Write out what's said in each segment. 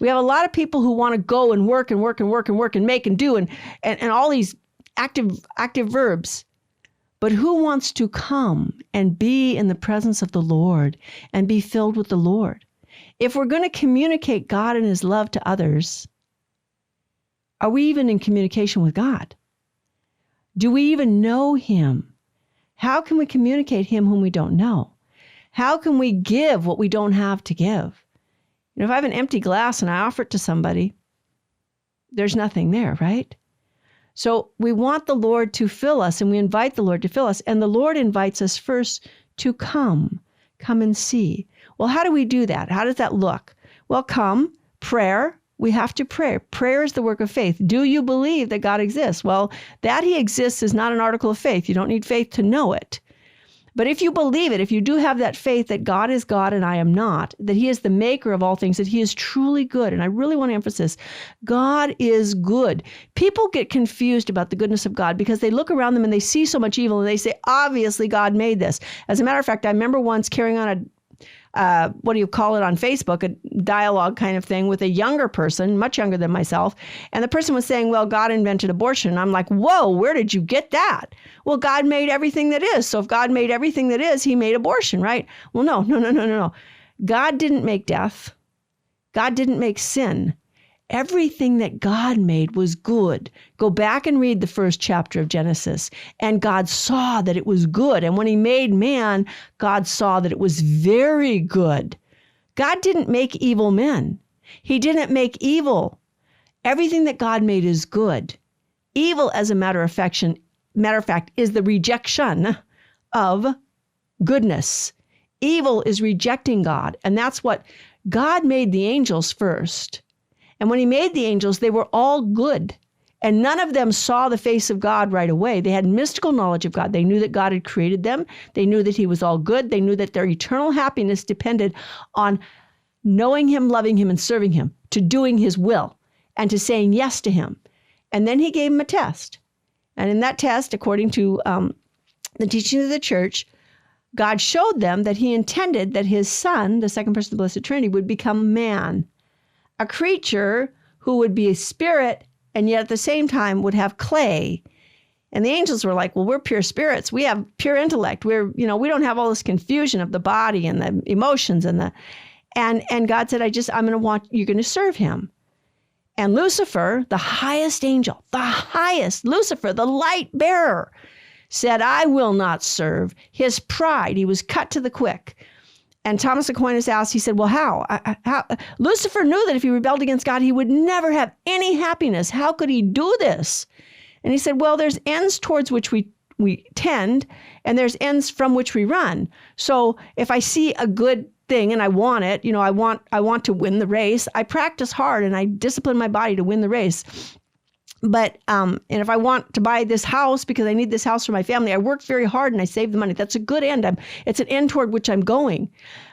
We have a lot of people who want to go and work and work and work and work and make and do and all these active verbs. But who wants to come and be in the presence of the Lord and be filled with the Lord? If we're going to communicate God and his love to others, are we even in communication with God? Do we even know him? How can we communicate him whom we don't know? How can we give what we don't have to give? You know, if I have an empty glass and I offer it to somebody, there's nothing there, right? So we want the Lord to fill us, and we invite the Lord to fill us. And the Lord invites us first to come and see. Well, how do we do that? How does that look? Well, prayer. We have to pray. Prayer is the work of faith. Do you believe that God exists? Well, that he exists is not an article of faith. You don't need faith to know it. But if you believe it, if you do have that faith that God is God and I am not, that he is the maker of all things, that he is truly good. And I really want to emphasize, God is good. People get confused about the goodness of God because they look around them and they see so much evil and they say, obviously God made this. As a matter of fact, I remember once carrying on what do you call it on Facebook, a dialogue kind of thing with a younger person, much younger than myself. And the person was saying, well, God invented abortion. And I'm like, whoa, where did you get that? Well, God made everything that is. So if God made everything that is, he made abortion, right? Well, no. God didn't make death. God didn't make sin. Everything that God made was good. Go back and read the first chapter of Genesis. And God saw that it was good. And when he made man, God saw that it was very good. God didn't make evil men. He didn't make evil. Everything that God made is good. Evil, as a matter of fact, is the rejection of goodness. Evil is rejecting God. And that's what God made the angels first. And when he made the angels, they were all good. And none of them saw the face of God right away. They had mystical knowledge of God. They knew that God had created them. They knew that he was all good. They knew that their eternal happiness depended on knowing him, loving him, and serving him, to doing his will, and to saying yes to him. And then he gave them a test. And in that test, according to the teaching of the church, God showed them that he intended that his son, the second person of the Blessed Trinity, would become man. A creature who would be a spirit and yet at the same time would have clay. And the angels were like, well, we're pure spirits. We have pure intellect. We don't have all this confusion of the body and the emotions and God said, you're going to serve him. And Lucifer, the highest angel, Lucifer, the light bearer, said, I will not serve. His pride, he was cut to the quick. And Thomas Aquinas asked, he said, well, how? Lucifer knew that if he rebelled against God, he would never have any happiness. How could he do this? And he said, well, there's ends towards which we tend, and there's ends from which we run. So if I see a good thing and I want it, I want to win the race, I practice hard and I discipline my body to win the race. But, and if I want to buy this house because I need this house for my family, I work very hard and I save the money. That's a good end. It's an end toward which I'm going.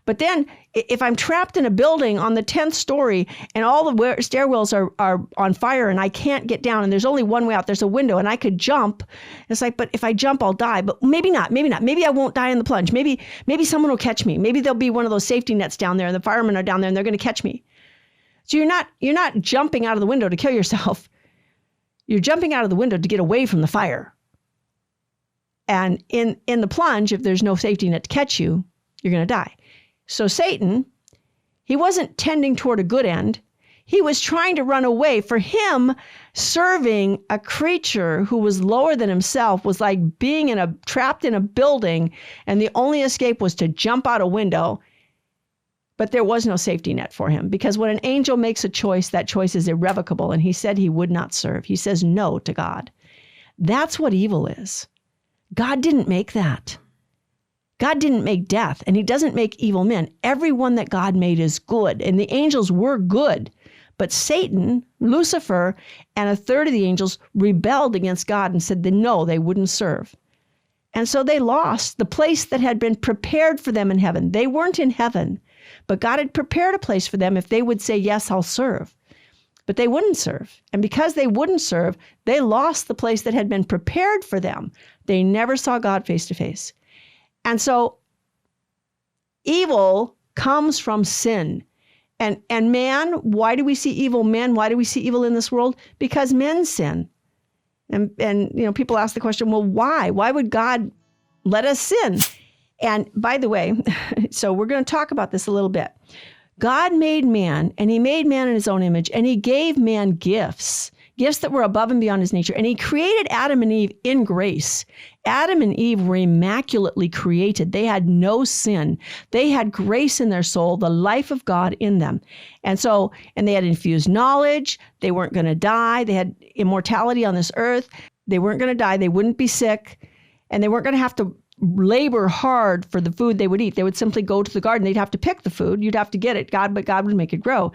But then if I'm trapped in a building on the 10th story and all the stairwells are on fire and I can't get down and there's only one way out, there's a window and I could jump. It's like, but if I jump, I'll die. But maybe not. Maybe I won't die in the plunge. Maybe someone will catch me. Maybe there'll be one of those safety nets down there and the firemen are down there and they're going to catch me. So you're not jumping out of the window to kill yourself. You're jumping out of the window to get away from the fire. And in the plunge, if there's no safety net to catch you, you're going to die. So Satan, he wasn't tending toward a good end. He was trying to run away. For him, serving a creature who was lower than himself was like being trapped in a building, and the only escape was to jump out a window. But there was no safety net for him, because when an angel makes a choice, that choice is irrevocable. And he said he would not serve. He says no to God. That's what evil is. God didn't make that. God didn't make death, and he doesn't make evil men. Everyone that God made is good, and the angels were good. But Satan, Lucifer, and a third of the angels rebelled against God and said that no, they wouldn't serve. And so they lost the place that had been prepared for them in heaven. They weren't in heaven, but God had prepared a place for them if they would say, yes, I'll serve. But they wouldn't serve. And because they wouldn't serve, they lost the place that had been prepared for them. They never saw God face to face. And so evil comes from sin. And man, why do we see evil men? Why do we see evil in this world? Because men sin. And people ask the question, well, why? Why would God let us sin? And by the way, so we're going to talk about this a little bit. God made man, and he made man in his own image, and he gave man gifts that were above and beyond his nature. And he created Adam and Eve in grace. Adam and Eve were immaculately created. They had no sin. They had grace in their soul, the life of God in them. And they had infused knowledge. They weren't going to die. They had immortality on this earth. They weren't going to die. They wouldn't be sick. And they weren't going to have to labor hard for the food they would eat. They would simply go to the garden. They'd have to pick the food. You'd have to get it, but God would make it grow.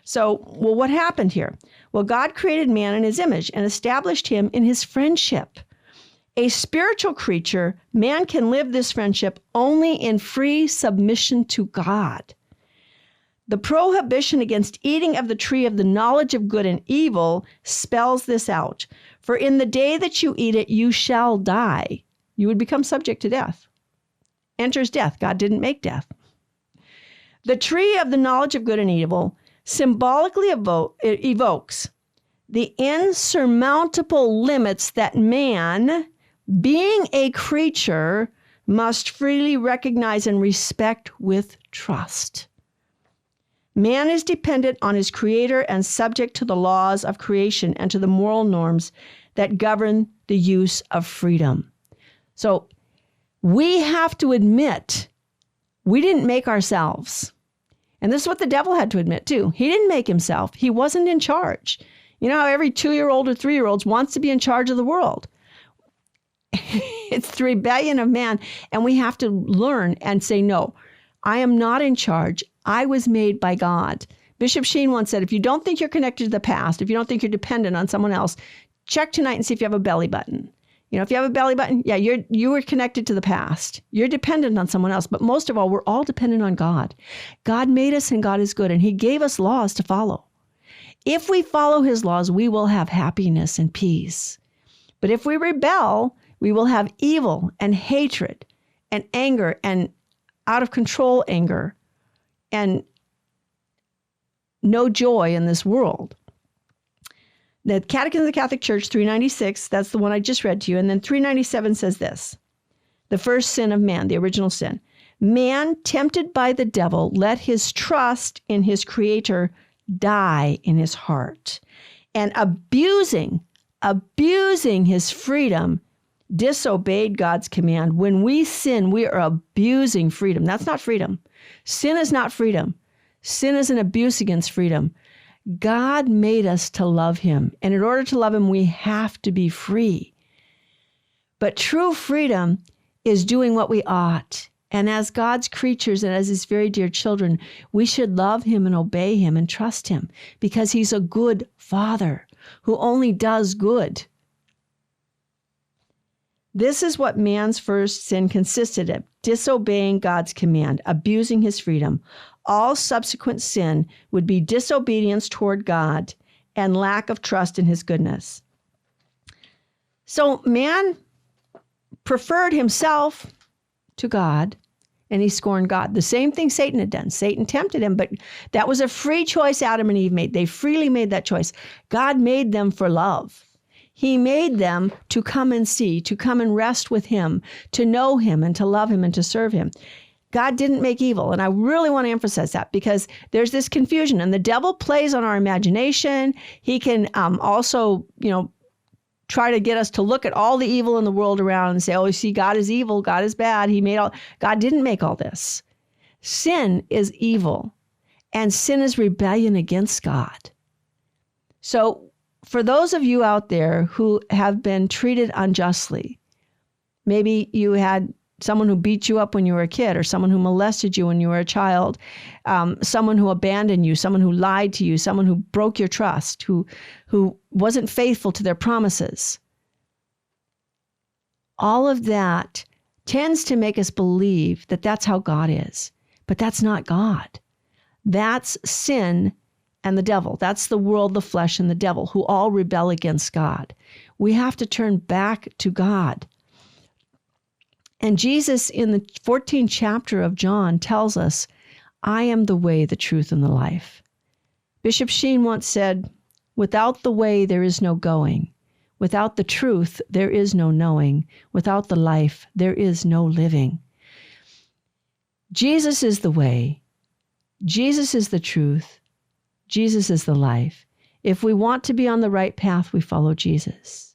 So, what happened here? Well, God created man in his image and established him in his friendship. A spiritual creature, man can live this friendship only in free submission to God. The prohibition against eating of the tree of the knowledge of good and evil spells this out. For in the day that you eat it, you shall die. You would become subject to death. Enters death. God didn't make death. The tree of the knowledge of good and evil symbolically evokes the insurmountable limits that man, being a creature, must freely recognize and respect with trust. Man is dependent on his creator and subject to the laws of creation and to the moral norms that govern the use of freedom. So we have to admit we didn't make ourselves. And this is what the devil had to admit too. He didn't make himself. He wasn't in charge. You know how every 2-year-old or 3-year-old wants to be in charge of the world. It's the rebellion of man. And we have to learn and say, no, I am not in charge. I was made by God. Bishop Sheen once said, if you don't think you're connected to the past, if you don't think you're dependent on someone else, check tonight and see if you have a belly button. If you have a belly button, yeah, you were connected to the past. You're dependent on someone else. But most of all, we're all dependent on God. God made us and God is good. And he gave us laws to follow. If we follow his laws, we will have happiness and peace. But if we rebel, we will have evil and hatred and anger and out of control anger and no joy in this world. The Catechism of the Catholic Church, 396, that's the one I just read to you. And then 397 says this, the first sin of man, the original sin. Man, tempted by the devil, let his trust in his creator die in his heart. And abusing his freedom, disobeyed God's command. When we sin, we are abusing freedom. That's not freedom. Sin is not freedom. Sin is an abuse against freedom. God made us to love him. And in order to love him, we have to be free. But true freedom is doing what we ought. And as God's creatures and as his very dear children, we should love him and obey him and trust him because he's a good father who only does good. This is what man's first sin consisted of, disobeying God's command, abusing his freedom. All subsequent sin would be disobedience toward God and lack of trust in his goodness. So man preferred himself to God, and he scorned God. The same thing Satan had done. Satan tempted him, but that was a free choice Adam and Eve made. They freely made that choice. God made them for love. He made them to come and see, to come and rest with him, to know him and to love him and to serve him. God didn't make evil. And I really want to emphasize that because there's this confusion and the devil plays on our imagination. He can also, try to get us to look at all the evil in the world around and say, oh, you see, God is evil. God is bad. God didn't make all this. Sin is evil and sin is rebellion against God. So for those of you out there who have been treated unjustly, maybe you had someone who beat you up when you were a kid, or someone who molested you when you were a child, someone who abandoned you, someone who lied to you, someone who broke your trust, who wasn't faithful to their promises. All of that tends to make us believe that that's how God is, but that's not God. That's sin and the devil. That's the world, the flesh, and the devil, who all rebel against God. We have to turn back to God. And Jesus, in the 14th chapter of John, tells us, I am the way, the truth, and the life. Bishop Sheen once said, "Without the way, there is no going. Without the truth, there is no knowing. Without the life, there is no living." Jesus is the way. Jesus is the truth. Jesus is the life. If we want to be on the right path, we follow Jesus.